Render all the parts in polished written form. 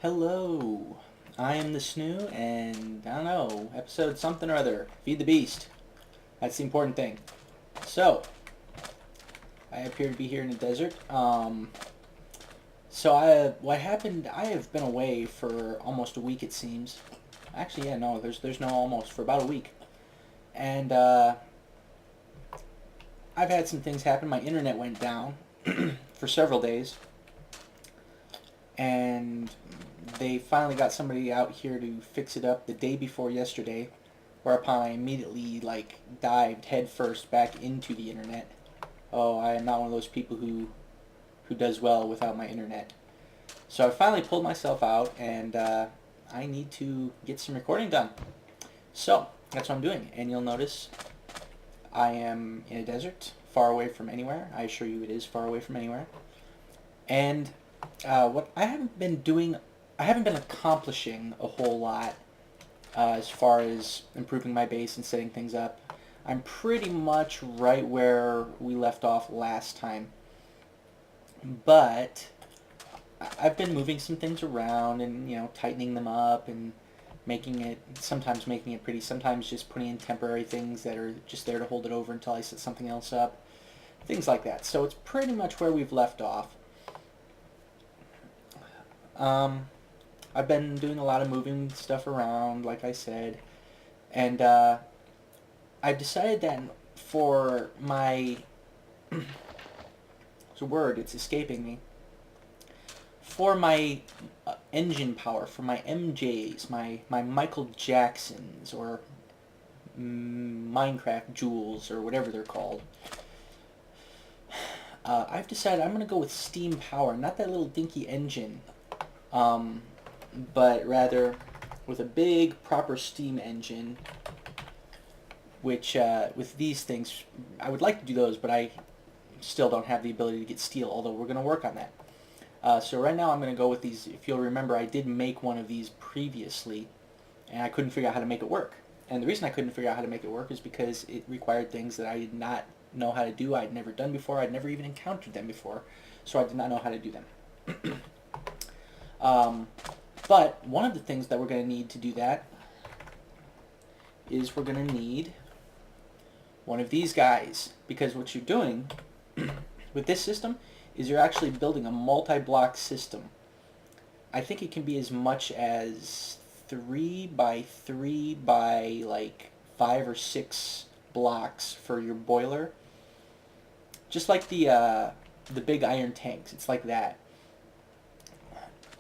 Hello, I am the Snoo, and I don't know, episode something or other. Feed the beast. That's the important thing. So, I appear to be here in the desert. What happened? I have been away for almost a week, it seems. Actually, yeah, no, there's no almost for about a week, and I've had some things happen. My internet went down for several days, and they finally got somebody out here to fix it up the day before yesterday, whereupon I immediately dived headfirst back into the internet. Oh, I am not one of those people who does well without my internet. So I finally pulled myself out, and I need to get some recording done. So that's what I'm doing, and you'll notice I am in a desert, far away from anywhere. I assure you, it is far away from anywhere. And what I haven't been doing, I haven't been accomplishing a whole lot as far as improving my base and setting things up. I'm pretty much right where we left off last time. But I've been moving some things around and, tightening them up and sometimes making it pretty, sometimes just putting in temporary things that are just there to hold it over until I set something else up. Things like that. So it's pretty much where we've left off. I've been doing a lot of moving stuff around, like I said, and I've decided that for my it's a word, it's escaping me. For my engine power, for my MJs, my Michael Jacksons, or Mindcrack Jewels, or whatever they're called, I've decided I'm going to go with steam power, not that little dinky engine, but rather with a big proper steam engine, which with these things, I would like to do those, but I still don't have the ability to get steel, although we're going to work on that. So right now I'm going to go with these. If you'll remember, I did make one of these previously, and I couldn't figure out how to make it work. And the reason I couldn't figure out how to make it work is because it required things that I did not know how to do. I'd never done before. I'd never even encountered them before, so I did not know how to do them. But one of the things that we're going to need to do that is we're going to need one of these guys, because what you're doing with this system is you're actually building a multi-block system. I think it can be as much as 3 by 3 by 5 or 6 blocks for your boiler. Just like the big iron tanks, it's like that.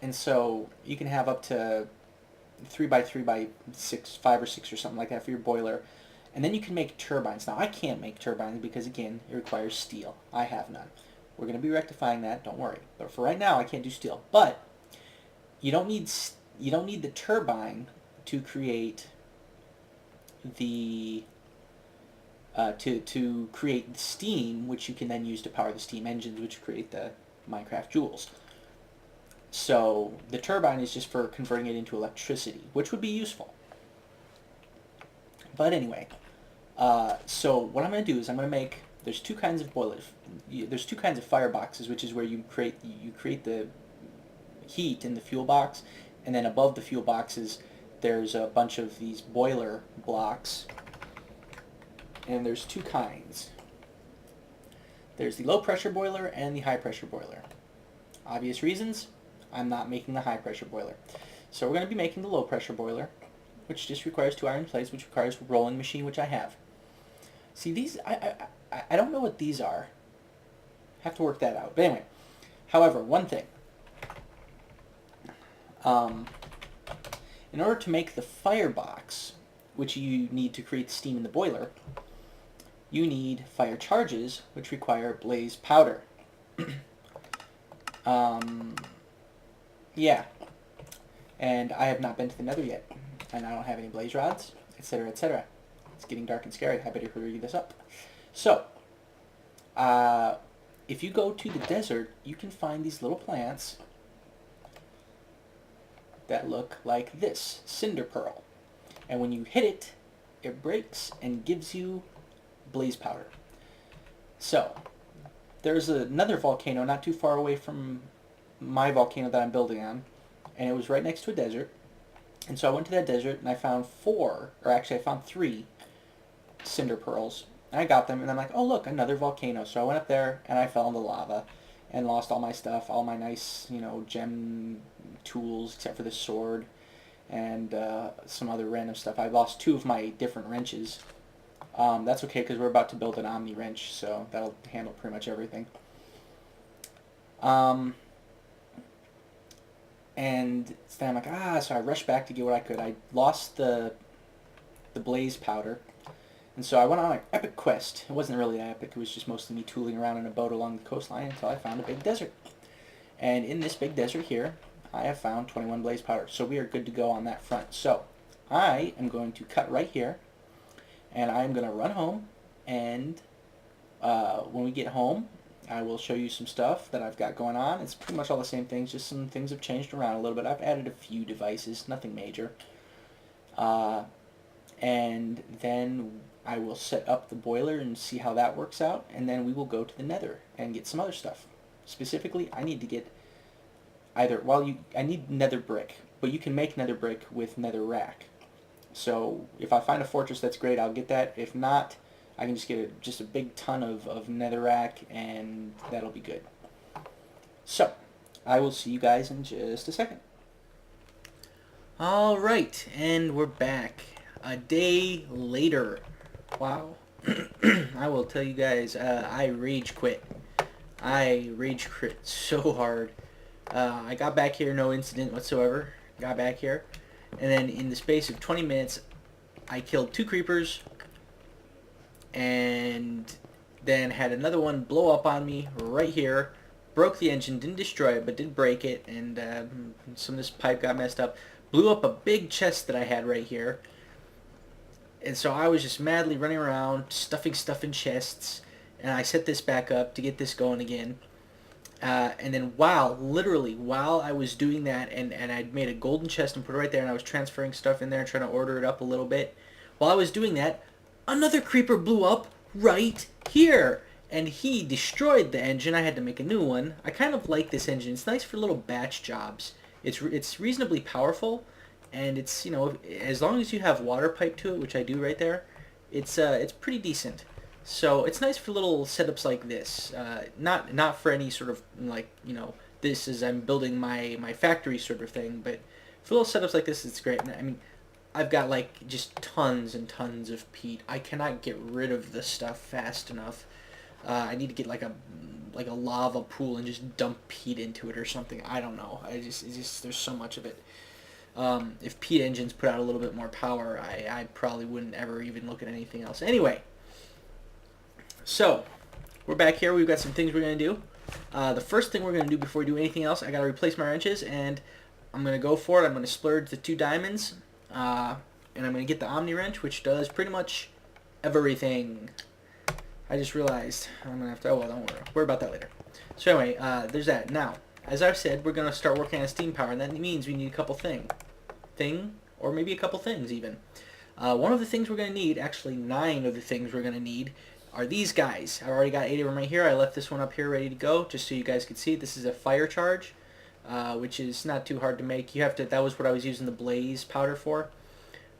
And so you can have up to 3 by 3 by 6, 5 or 6 or something like that for your boiler. And then you can make turbines. Now I can't make turbines because again, it requires steel. I have none. We're going to be rectifying that, don't worry. But for right now, I can't do steel. But you don't need the turbine to create the to create the steam, which you can then use to power the steam engines, which create the Minecraft Joules. So the turbine is just for converting it into electricity, which would be useful. But anyway, so what I'm going to do is I'm going to make. There's two kinds of boilers. There's two kinds of fireboxes, which is where you create the heat in the fuel box, and then above the fuel boxes there's a bunch of these boiler blocks. And there's two kinds. There's the low pressure boiler and the high pressure boiler. Obvious reasons, I'm not making the high pressure boiler. So we're going to be making the low pressure boiler, which just requires 2 iron plates, which requires a rolling machine, which I have. See, these, I don't know what these are. Have to work that out. But anyway, however, one thing. In order to make the firebox, which you need to create steam in the boiler, you need fire charges, which require blaze powder. Yeah. And I have not been to the Nether yet, and I don't have any blaze rods, etc., etc. It's getting dark and scary. I better hurry this up. So, if you go to the desert, you can find these little plants that look like this, cinder pearl. And when you hit it, it breaks and gives you blaze powder. So, there's another volcano not too far away from my volcano that I'm building on, and it was right next to a desert. And so I went to that desert, and I found I found 3 cinder pearls. And I got them, and I'm like, oh look, another volcano. So I went up there, and I fell into lava, and lost all my stuff, all my nice, gem tools, except for the sword, and some other random stuff. I lost 2 of my different wrenches. That's okay, because we're about to build an Omni wrench, so that'll handle pretty much everything. And then I'm like, so I rushed back to get what I could. I lost the blaze powder, and so I went on an epic quest. It wasn't really epic, it was just mostly me tooling around in a boat along the coastline until I found a big desert. And in this big desert here, I have found 21 blaze powder, so we are good to go on that front. So I am going to cut right here, and I'm going to run home, and when we get home, I will show you some stuff that I've got going on. It's pretty much all the same things, just some things have changed around a little bit. I've added a few devices, nothing major. And then I will set up the boiler and see how that works out, and then we will go to the nether and get some other stuff. Specifically, I need to get I need nether brick, but you can make nether brick with nether rack. So if I find a fortress, that's great, I'll get that. If not, I can just get just a big ton of netherrack, and that'll be good. So, I will see you guys in just a second. Alright, and we're back. A day later. Wow. I will tell you guys, I rage quit. I rage quit so hard. I got back here, no incident whatsoever. Got back here, and then in the space of 20 minutes, I killed 2 creepers, and then had another one blow up on me right here. Broke the engine, didn't destroy it, but did break it, and some of this pipe got messed up. Blew up a big chest that I had right here. And so I was just madly running around, stuffing stuff in chests, and I set this back up to get this going again. And then literally while I was doing that, and I'd made a golden chest and put it right there, and I was transferring stuff in there and trying to order it up a little bit, while I was doing that, another creeper blew up right here, and he destroyed the engine. I had to make a new one. I kind of like this engine. It's nice for little batch jobs. It's reasonably powerful, and it's, as long as you have water pipe to it, which I do right there, it's pretty decent. So it's nice for little setups like this. Not for any sort of this is I'm building my factory sort of thing, but for little setups like this, it's great. I mean, I've got just tons and tons of peat. I cannot get rid of this stuff fast enough. I need to get like a lava pool and just dump peat into it or something. I don't know. It's just there's so much of it. If peat engines put out a little bit more power, I probably wouldn't ever even look at anything else. Anyway, so we're back here. We've got some things we're going to do. The first thing we're going to do before we do anything else, I got to replace my wrenches, and I'm going to go for it. I'm going to splurge the 2 diamonds, and I'm going to get the Omni wrench, which does pretty much everything. I just realized I'm going to have to, oh well, don't worry about that later. So anyway, there's that. Now, as I've said, we're going to start working on steam power, and that means we need a couple or maybe a couple things even. One of the things we're going to need, actually 9 of the things we're going to need, are these guys. I've already got 8 of them right here. I left this one up here ready to go, just so you guys could see. This is a fire charge, which is not too hard to make. That was what I was using the blaze powder for,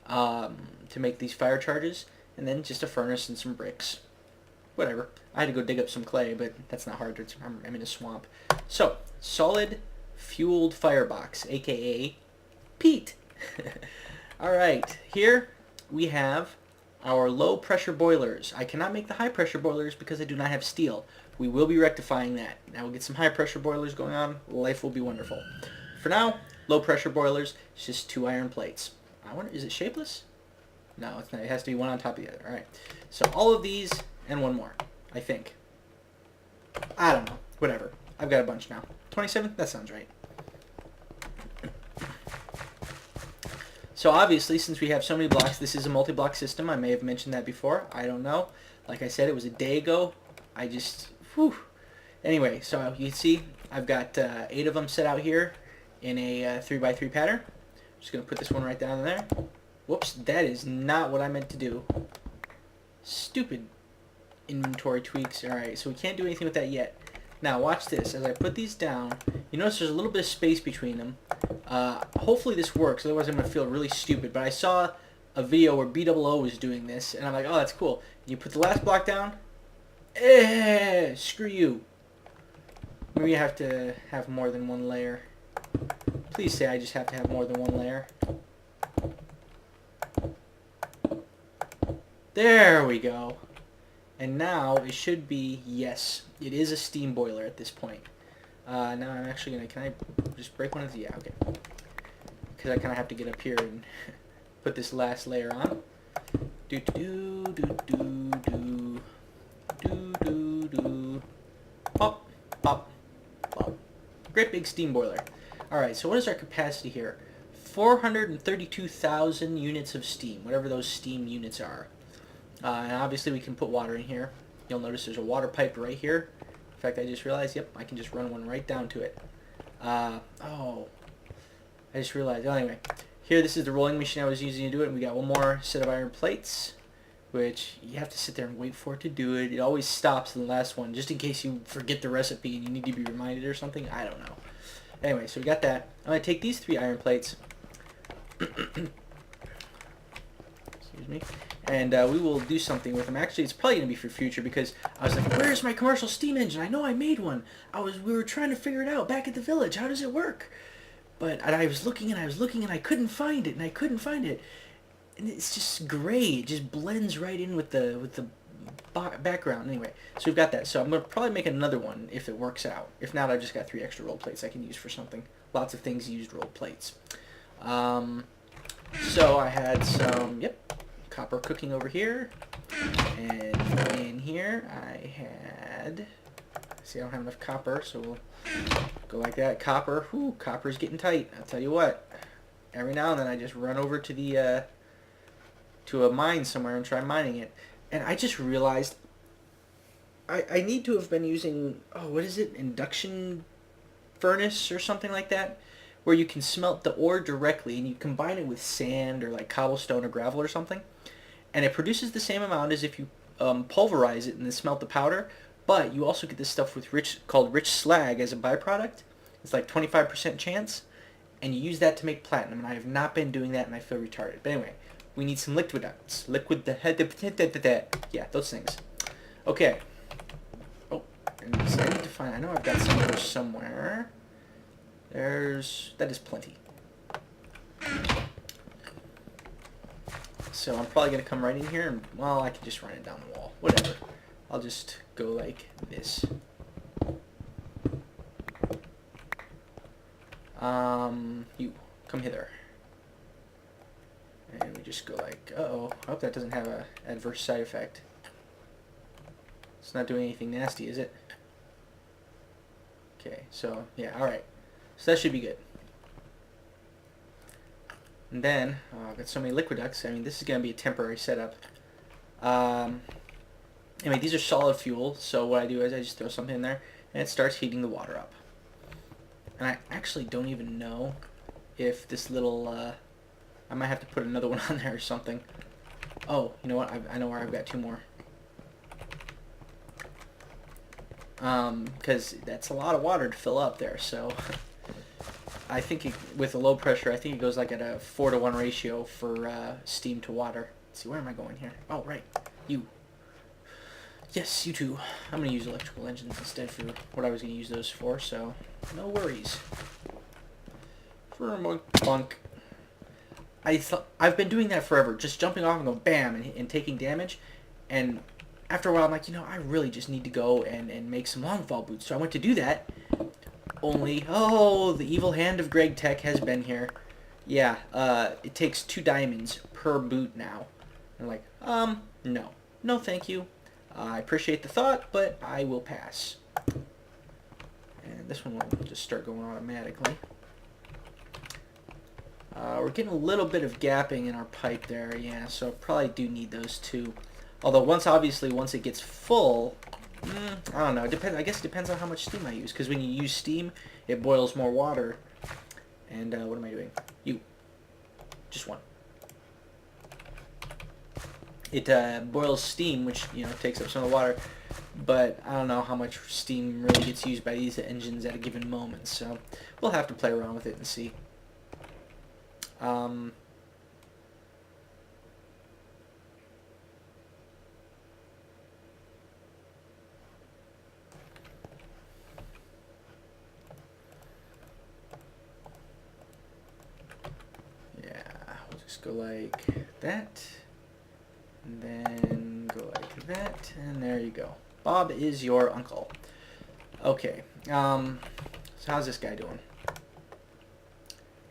to make these fire charges, and then just a furnace and some bricks. Whatever. I had to go dig up some clay, but that's not hard. I'm in a swamp. So, solid fueled firebox, aka peat. Alright, here we have our low pressure boilers. I cannot make the high pressure boilers because I do not have steel. We will be rectifying that. Now we'll get some high pressure boilers going on. Life will be wonderful. For now, low pressure boilers, it's just 2 iron plates. I wonder, is it shapeless? No, it's not. It has to be one on top of the other. Alright. So all of these and one more, I think. I don't know. Whatever. I've got a bunch now. 27? That sounds right. So obviously, since we have so many blocks, this is a multi-block system. I may have mentioned that before. I don't know. Like I said, it was a day ago. Anyway, so you can see I've got 8 of them set out here in a 3x3 pattern. Just going to put this one right down there. Whoops, that is not what I meant to do. Stupid inventory tweaks. Alright, so we can't do anything with that yet. Now watch this. As I put these down, you notice there's a little bit of space between them. Hopefully this works, otherwise I'm going to feel really stupid. But I saw a video where BOO was doing this, and I'm like, oh, that's cool. And you put the last block down. Screw you. Maybe I have to have more than one layer. Please say I just have to have more than one layer. There we go. And now it should be, yes, it is a steam boiler at this point. Now I'm actually going to, can I just break one of the, yeah, okay. Because I kind of have to get up here and put this last layer on. Do do do do do do do do. Pop, pop, pop. Great big steam boiler. Alright, so what is our capacity here? 432,000 units of steam, whatever those steam units are. And obviously we can put water in here. You'll notice there's a water pipe right here. In fact, I just realized, yep, I can just run one right down to it. Oh, I just realized. Oh, anyway, here, this is the rolling machine I was using to do it, and we got one more set of iron plates, which you have to sit there and wait for it to do it. It always stops in the last one, just in case you forget the recipe and you need to be reminded or something. I don't know. Anyway, so we got that. I'm going to take these 3 iron plates. Excuse me. And we will do something with them. Actually, it's probably going to be for future because I was like, where's my commercial steam engine? I know I made one. We were trying to figure it out back at the village. How does it work? But I was looking and I was looking and I couldn't find it and I couldn't find it. And it's just gray. It just blends right in with the background. Anyway, so we've got that. So I'm going to probably make another one if it works out. If not, I've just got 3 extra roll plates I can use for something. Lots of things used roll plates. So I had some, yep, copper cooking over here, and in here I had, see I don't have enough copper, so we'll go like that. Copper, whoo, copper's getting tight. I'll tell you what, every now and then I just run over to the to a mine somewhere and try mining it, and I just realized I need to have been using, oh, what is it, induction furnace or something like that, where you can smelt the ore directly and you combine it with sand or like cobblestone or gravel or something, and it produces the same amount as if you pulverize it and then smelt the powder, but you also get this stuff with called rich slag as a byproduct. It's like 25% chance, and you use that to make platinum, and I have not been doing that and I feel retarded. But anyway, we need some liquiducts. Yeah, those things. Okay. Oh, and so I need to find, I know I've got some of those somewhere. That is plenty. So I'm probably going to come right in here and, well, I can just run it down the wall. Whatever. I'll just go like this. You, come hither. And we just go like, uh-oh, I hope that doesn't have a adverse side effect. It's not doing anything nasty, is it? Okay, so, yeah, alright. So that should be good. And then, I've got so many liquiducts. I mean, this is going to be a temporary setup. Anyway, these are solid fuel, so what I do is I just throw something in there, and it starts heating the water up. And I actually don't even know if this little, I might have to put another one on there or something. Oh, you know what? I know where I've got 2 more. Because that's a lot of water to fill up there, so I think with a low pressure, I think it goes like at a 4-to-1 ratio for steam to water. Let's see, where am I going here? Oh, right. You. Yes, you too. I'm going to use electrical engines instead for what I was going to use those for, so no worries. For a bunk. I've been doing that forever, just jumping off and going bam and taking damage, and after a while I'm like, you know, I really just need to go and make some long fall boots. So I went to do that, only, oh, the evil hand of Greg Tech has been here. Yeah, it takes 2 diamonds per boot now. I'm like, no. No thank you. I appreciate the thought, but I will pass. And this one will just start going automatically. We're getting a little bit of gapping in our pipe there, yeah, so I probably do need those too. Although obviously once it gets full, I don't know, it depends. I guess it depends on how much steam I use, because when you use steam, it boils more water. And what am I doing? You. Just one. It boils steam, which, you know, takes up some of the water, but I don't know how much steam really gets used by these engines at a given moment, so we'll have to play around with it and see. Um, yeah, we'll just go like that, and then go like that, and there you go. Bob is your uncle. Okay, so how's this guy doing?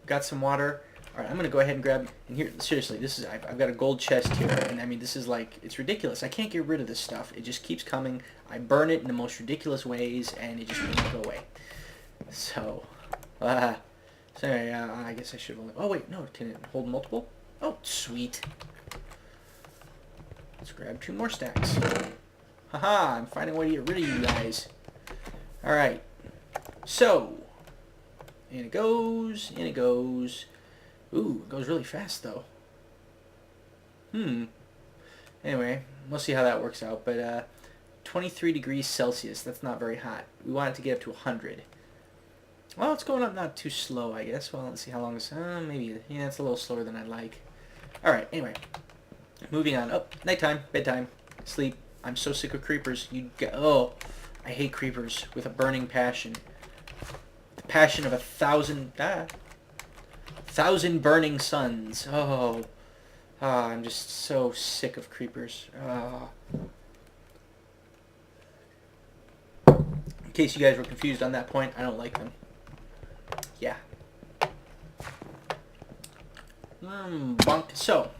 Got some water. All right, I'm gonna go ahead and grab, and here, seriously, this is, I've got a gold chest here, and I mean, this is like, it's ridiculous. I can't get rid of this stuff. It just keeps coming. I burn it in the most ridiculous ways, and it just won't go away. So, sorry, I guess I should have only, oh wait, no, can it hold multiple? Oh, sweet. Let's grab 2 more stacks. Haha, I'm finding a way to get rid of you guys. All right, so, in it goes, in it goes. Ooh, it goes really fast though. Anyway, we'll see how that works out. But 23 degrees Celsius, that's not very hot. We want it to get up to 100. Well, it's going up not too slow, I guess. Well, let's see how long it's, maybe, yeah, it's a little slower than I'd like. All right, anyway, moving on. Oh, nighttime, bedtime, sleep. I'm so sick of creepers. Oh, I hate creepers with a burning passion. The passion of 1,000 burning suns. Oh, I'm just so sick of creepers. In case you guys were confused on that point, I don't like them. Yeah. Bonk. So,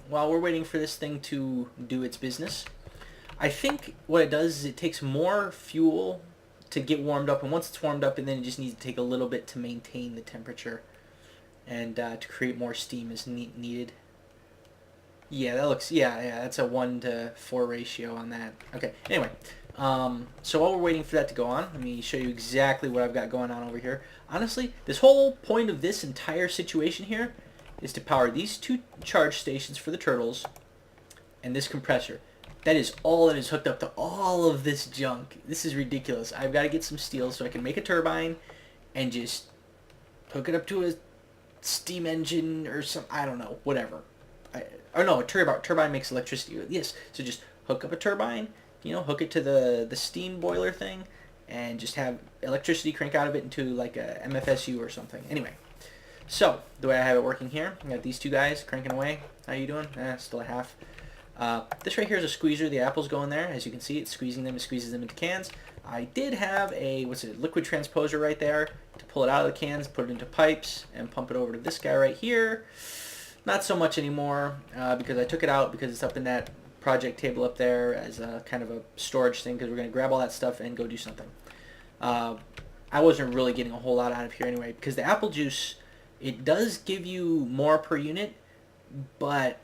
while we're waiting for this thing to do its business, I think what it does is it takes more fuel to get warmed up, and once it's warmed up, and then it just needs to take a little bit to maintain the temperature, and to create more steam is needed. Yeah, that looks, yeah, that's a 1:4 ratio on that. Okay, anyway, so while we're waiting for that to go on, let me show you exactly what I've got going on over here. Honestly, this whole point of this entire situation here is to power these 2 charge stations for the turtles and this compressor. That is all that is hooked up to all of this junk. This is ridiculous. I've got to get some steel so I can make a turbine and just hook it up to a steam engine or some, I don't know, whatever. Or no, a turbine makes electricity. Yes, so just hook up a turbine, you know, hook it to the steam boiler thing, and just have electricity crank out of it into like a MFSU or something. Anyway, so the way I have it working here, I got these 2 guys cranking away. How you doing? Still a half. This right here is a squeezer. The apples go in there. As you can see, it's squeezing them. It squeezes them into cans. I did have a, liquid transposer right there to pull it out of the cans, put it into pipes, and pump it over to this guy right here. Not so much anymore because I took it out because it's up in that project table up there as a kind of a storage thing because we're going to grab all that stuff and go do something. I wasn't really getting a whole lot out of here anyway because the apple juice, it does give you more per unit, but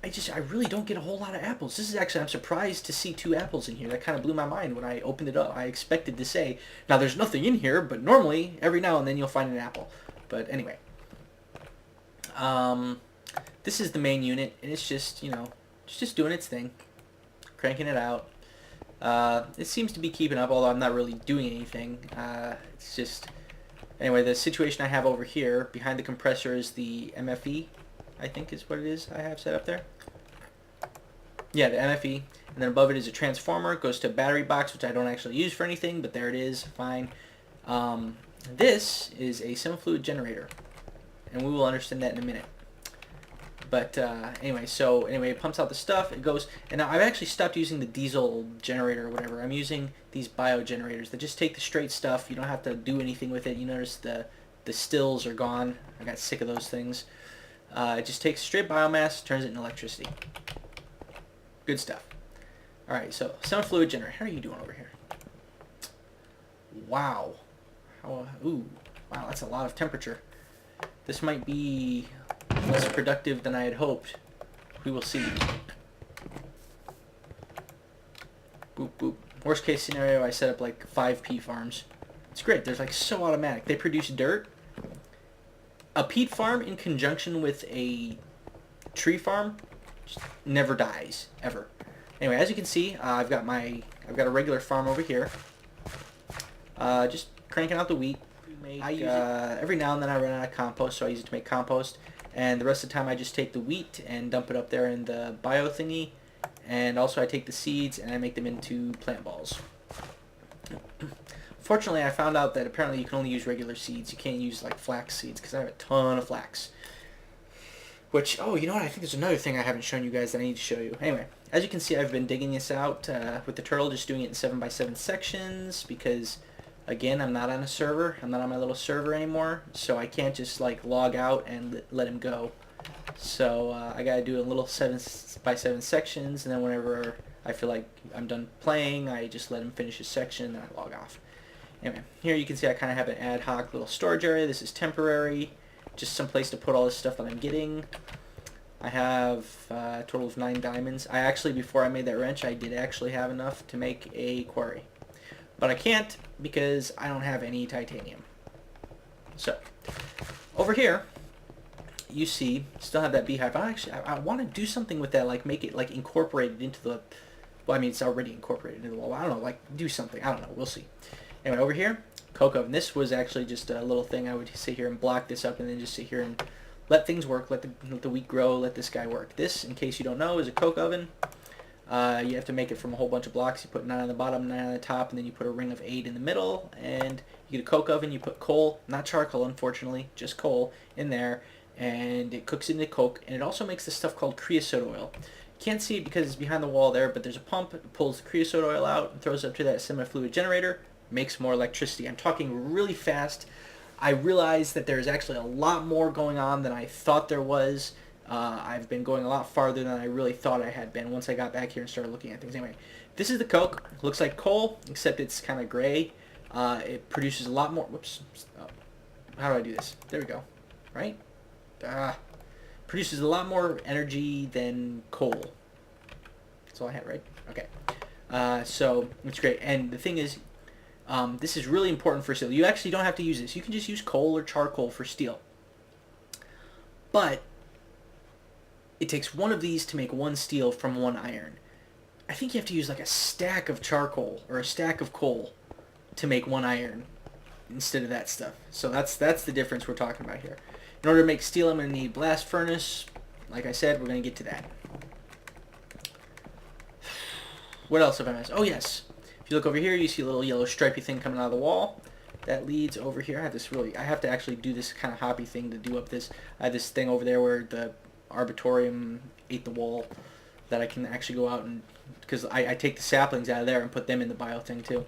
I really don't get a whole lot of apples. This is actually, I'm surprised to see 2 apples in here. That kind of blew my mind when I opened it up. I expected to say, now there's nothing in here, but normally every now and then you'll find an apple. But anyway, this is the main unit, and it's just, you know, it's just doing its thing, cranking it out. It seems to be keeping up, although I'm not really doing anything. It's just, anyway, the situation I have over here behind the compressor is the MFE, I think is what it is I have set up there. Yeah, the MFE, and then above it is a transformer. It goes to a battery box, which I don't actually use for anything, but there it is, fine. This is a semi-fluid generator, and we will understand that in a minute. But anyway, it pumps out the stuff. It goes, and now I've actually stopped using the diesel generator or whatever. I'm using these bio generators that just take the straight stuff. You don't have to do anything with it. You notice the stills are gone. I got sick of those things. It just takes straight biomass, turns it into electricity. Good stuff. All right, so semi-fluid generator. How are you doing over here? Wow. Ooh, wow, that's a lot of temperature. This might be less productive than I had hoped. We will see. Boop, boop. Worst case scenario, I set up like 5 pea farms. It's great. They're like so automatic. They produce dirt. A peat farm in conjunction with a tree farm just never dies, ever. Anyway, as you can see, I've got a regular farm over here. Just cranking out the wheat. Every now and then I run out of compost, so I use it to make compost. And the rest of the time I just take the wheat and dump it up there in the bio thingy. And also I take the seeds and I make them into plant balls. Fortunately, I found out that apparently you can only use regular seeds. You can't use like flax seeds because I have a ton of flax. Which, oh, you know what? I think there's another thing I haven't shown you guys that I need to show you. Anyway, as you can see, I've been digging this out with the turtle, just doing it in 7x7 sections because, again, I'm not on a server. I'm not on my little server anymore, so I can't just like log out and let him go. So I gotta do a little 7x7 sections, and then whenever I feel like I'm done playing, I just let him finish his section, and then I log off. Anyway, here you can see I kind of have an ad hoc little storage area. This is temporary, just some place to put all this stuff that I'm getting. I have a total of 9 diamonds. I actually, before I made that wrench, I did actually have enough to make a quarry. But I can't because I don't have any titanium. So, over here, you see, still have that beehive. I want to do something with that, like make it like incorporated into the, well, I mean, it's already incorporated into the wall. I don't know, like do something. I don't know. We'll see. Anyway, over here, coke oven. This was actually just a little thing. I would sit here and block this up and then just sit here and let things work, let the wheat grow, let this guy work. This, in case you don't know, is a coke oven. You have to make it from a whole bunch of blocks. You put 9 on the bottom, 9 on the top, and then you put a ring of 8 in the middle, and you get a coke oven. You put coal, not charcoal, unfortunately, just coal in there, and it cooks into coke, and it also makes this stuff called creosote oil. You can't see it because it's behind the wall there, but there's a pump. It pulls the creosote oil out and throws it up to that semi-fluid generator, makes more electricity. I'm talking really fast. I realized that there's actually a lot more going on than I thought there was. I've been going a lot farther than I really thought I had been once I got back here and started looking at things. Anyway, this is the coke. It looks like coal, except it's kind of gray. It produces a lot more... Whoops. Oh, how do I do this? There we go. Right? Produces a lot more energy than coal. That's all I had, right? Okay. So, it's great. And the thing is, this is really important for steel. You actually don't have to use this. You can just use coal or charcoal for steel. But it takes one of these to make one steel from one iron. I think you have to use like a stack of charcoal or a stack of coal to make one iron instead of that stuff. So that's the difference we're talking about here. In order to make steel, I'm going to need blast furnace. Like I said, we're going to get to that. What else have I missed? Oh, yes. If you look over here, you see a little yellow stripy thing coming out of the wall. That leads over here. I have to actually do this kind of hobby thing to do up this. I have this thing over there where the Arbitorium ate the wall that I can actually go out and, because I take the saplings out of there and put them in the bio thing too.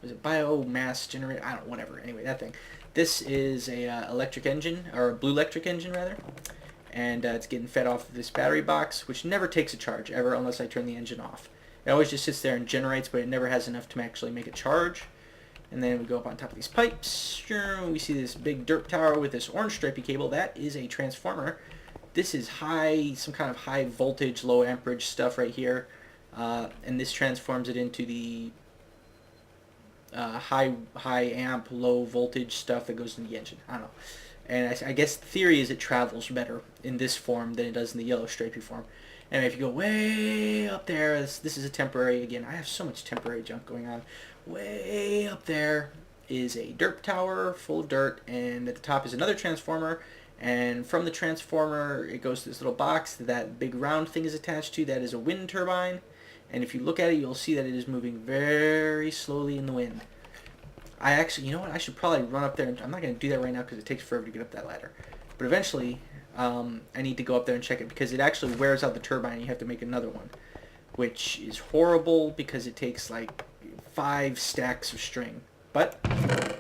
Was it biomass generator? I don't know, whatever. Anyway, that thing. This is a electric engine, or a blue electric engine rather, and it's getting fed off of this battery box, which never takes a charge ever unless I turn the engine off. It always just sits there and generates, but it never has enough to actually make a charge. And then we go up on top of these pipes. We see this big dirt tower with this orange stripy cable. That is a transformer. This is some kind of high voltage, low amperage stuff right here. And this transforms it into the high amp, low voltage stuff that goes in the engine. I don't know. And I guess the theory is it travels better in this form than it does in the yellow stripy form. And if you go way up there, this is a temporary, again, I have so much temporary junk going on. Way up there is a dirt tower full of dirt, and at the top is another transformer, and from the transformer it goes to this little box that big round thing is attached to. That is a wind turbine, and if you look at it, you'll see that it is moving very slowly in the wind. I actually, you know what, I should probably run up there, and I'm not going to do that right now because it takes forever to get up that ladder. But eventually, I need to go up there and check it because it actually wears out the turbine and you have to make another one, which is horrible because it takes like 5 stacks of string. But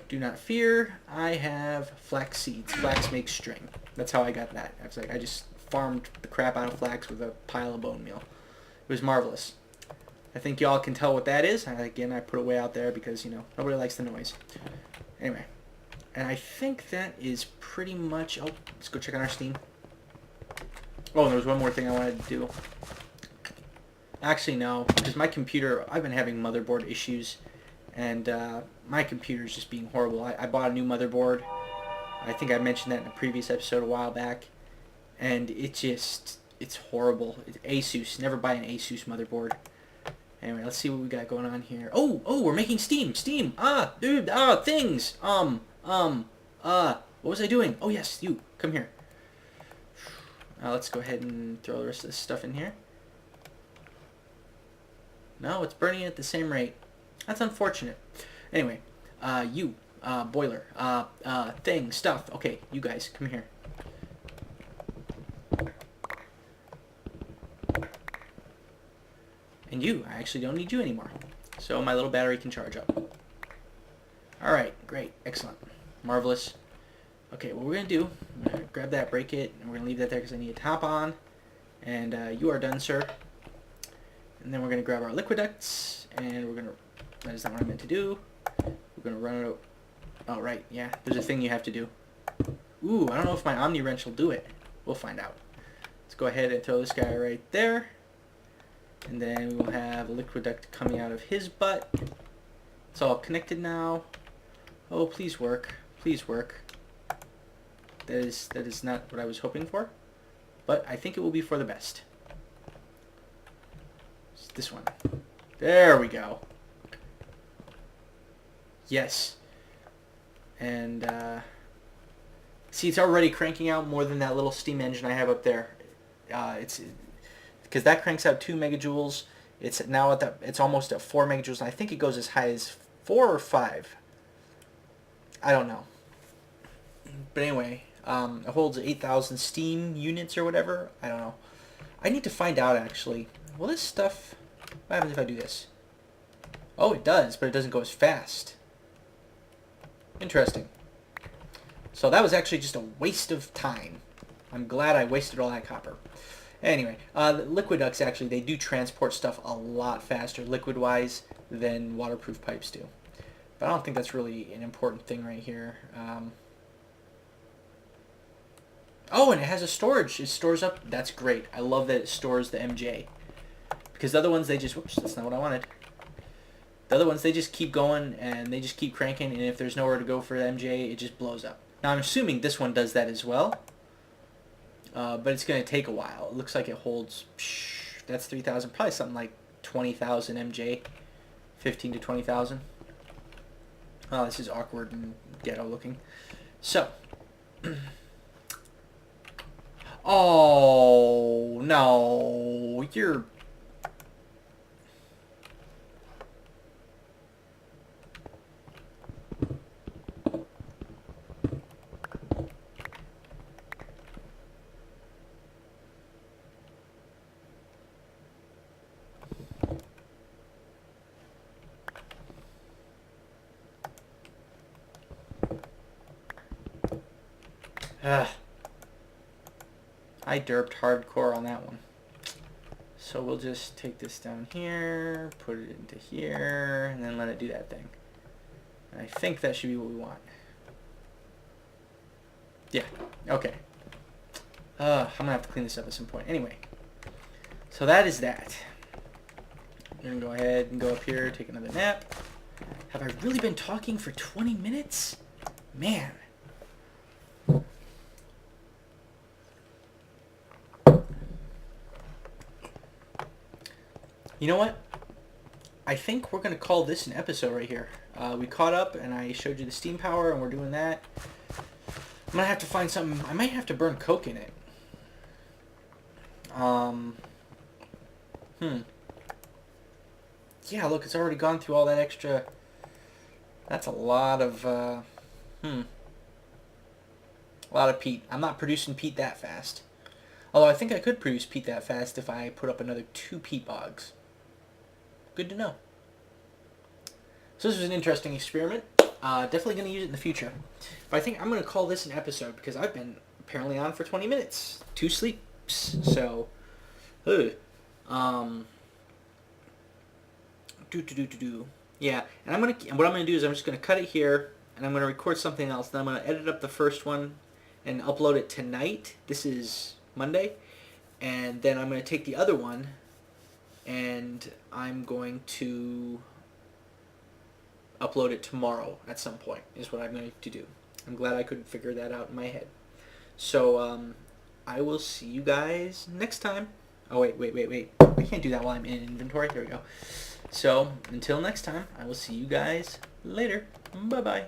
do not fear, I have flax seeds. Flax makes string. That's how I got that. I just farmed the crap out of flax with a pile of bone meal. It was marvelous. I think y'all can tell what that is. Again, I put it way out there because, you know, nobody likes the noise. Anyway, and I think that is pretty much... Oh, let's go check on our Steam. Oh, and there was one more thing I wanted to do. Actually, no, because my computer, I've been having motherboard issues, and my computer is just being horrible. I bought a new motherboard. I think I mentioned that in a previous episode a while back, and it's horrible. It's Asus. Never buy an Asus motherboard. Anyway, let's see what we got going on here. Oh, we're making Steam. Steam. Dude. Things. What was I doing? Oh, yes, you. Come here. Let's go ahead and throw the rest of this stuff in here. No, it's burning at the same rate. That's unfortunate. Anyway, boiler, thing, stuff. Okay, you guys, come here. And you, I actually don't need you anymore. So my little battery can charge up. Alright, great, excellent, marvelous. Okay, what we're going to do, I'm going to grab that, break it, and we're going to leave that there because I need a top on. And you are done, sir. And then we're going to grab our liquid ducts, and we're going to, that is not what I meant to do. We're going to run it out. Oh, right, yeah, there's a thing you have to do. Ooh, I don't know if my Omni wrench will do it. We'll find out. Let's go ahead and throw this guy right there. And then we will have a liquid duct coming out of his butt. It's all connected now. Oh, please work. Please work. That is not what I was hoping for. But I think it will be for the best. It's this one. There we go. Yes. And, see, it's already cranking out more than that little steam engine I have up there. It's because that cranks out 2 megajoules. It's now at it's almost at 4 megajoules, and I think it goes as high as 4 or 5. I don't know. But anyway, it holds 8,000 steam units or whatever. I don't know. I need to find out, actually. Will this stuff... What happens if I do this? Oh, it does, but it doesn't go as fast. Interesting. So that was actually just a waste of time. I'm glad I wasted all that copper. Anyway, the liquid ducts, actually, they do transport stuff a lot faster, liquid-wise, than waterproof pipes do. But I don't think that's really an important thing right here. Oh, and it has a storage. It stores up. That's great. I love that it stores the MJ. Because the other ones, they just... Whoops, that's not what I wanted. The other ones, they just keep going, and they just keep cranking, and if there's nowhere to go for the MJ, it just blows up. Now, I'm assuming this one does that as well. But it's going to take a while. It looks like it holds... That's 3,000. Probably something like 20,000 MJ. 15 to 20,000. Oh, this is awkward and ghetto looking. So... Oh, no. You're... I derped hardcore on that one. So we'll just take this down here, put it into here, and then let it do that thing. And I think that should be what we want. Yeah, okay. I'm going to have to clean this up at some point. Anyway, so that is that. I'm going to go ahead and go up here, take another nap. Have I really been talking for 20 minutes? Man. You know what? I think we're going to call this an episode right here. We caught up, and I showed you the steam power, and we're doing that. I'm going to have to find something. I might have to burn coke in it. Yeah, look, it's already gone through all that extra... That's a lot of, a lot of peat. I'm not producing peat that fast. Although I think I could produce peat that fast if I put up another 2 peat bogs. Good to know. So this was an interesting experiment. Definitely going to use it in the future. But I think I'm going to call this an episode because I've been apparently on for 20 minutes. 2 sleeps. So, yeah, and what I'm gonna do is I'm just gonna cut it here, and I'm gonna record something else. Then I'm gonna edit up the first one and upload it tonight. This is Monday, and then I'm gonna take the other one, and I'm going to upload it tomorrow at some point. Is what I'm going to do. I'm glad I could figure that out in my head. So I will see you guys next time. Oh wait. I can't do that while I'm in inventory. There we go. So, until next time, I will see you guys later. Bye-bye.